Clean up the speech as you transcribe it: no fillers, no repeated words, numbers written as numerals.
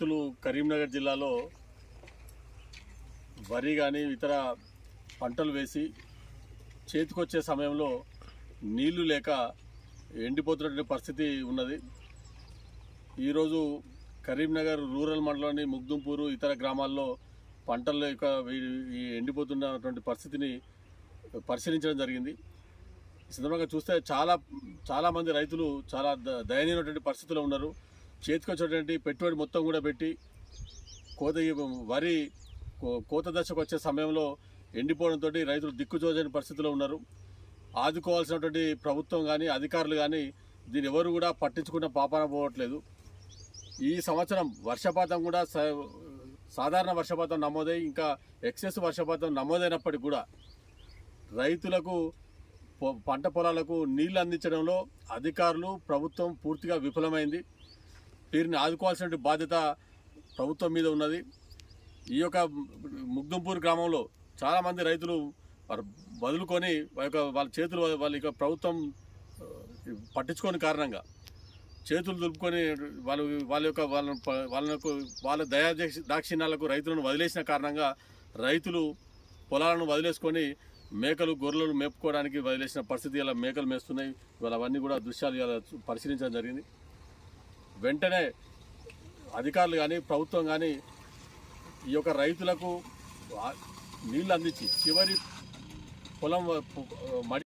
రైతులు కరీంనగర్ జిల్లాలో వరి కానీ ఇతర పంటలు వేసి చేతికొచ్చే సమయంలో నీళ్లు లేక ఎండిపోతున్నటువంటి పరిస్థితి ఉన్నది. ఈరోజు కరీంనగర్ రూరల్ మండలంలోని ముగ్దుంపూరు ఇతర గ్రామాల్లో పంటల యొక్క ఈ ఎండిపోతున్నటువంటి పరిస్థితిని పరిశీలించడం జరిగింది. ఈ సందర్భంగా చూస్తే చాలామంది రైతులు చాలా దయనీయమైనటువంటి పరిస్థితుల్లో ఉన్నారు. చేతికొచ్చేటువంటి పెట్టుబడి మొత్తం కూడా పెట్టి వరి కోత దశకు వచ్చే సమయంలో ఎండిపోవడంతో రైతులు దిక్కుచోచని పరిస్థితిలో ఉన్నారు. ఆదుకోవాల్సినటువంటి ప్రభుత్వం కానీ అధికారులు కానీ దీన్ని ఎవరు కూడా పట్టించుకున్న పాపాన పోవట్లేదు. ఈ సంవత్సరం వర్షపాతం కూడా సాధారణ వర్షపాతం నమోదై ఇంకా ఎక్సెస్ వర్షపాతం నమోదైనప్పటికీ కూడా రైతులకు పంట పొలాలకు నీళ్లు అందించడంలో అధికారులు ప్రభుత్వం పూర్తిగా విఫలమైంది. వీరిని ఆదుకోవాల్సిన బాధ్యత ప్రభుత్వం మీద ఉన్నది. ఈ యొక్క ముగ్దుంపూర్ గ్రామంలో చాలామంది రైతులు వదులుకొని వాళ్ళ చేతులు ఇక ప్రభుత్వం పట్టించుకోని కారణంగా చేతులు దులుపుకొని వాళ్ళ దయా దాక్షిణ్యాలకు రైతులను వదిలేసిన కారణంగా రైతులు పొలాలను వదిలేసుకొని మేకలు గొర్రెలను మేపుకోవడానికి వదిలేసిన పరిస్థితి ఇలా మేకలు మేస్తున్నాయి. ఇవాళ అవన్నీ కూడా దృశ్యాలు ఇలా పరిశీలించడం జరిగింది. వెంటనే అధికారులు కానీ ప్రభుత్వం కానీ ఈ యొక్క రైతులకు నీళ్ళు అందించి చివరి పొలం మడి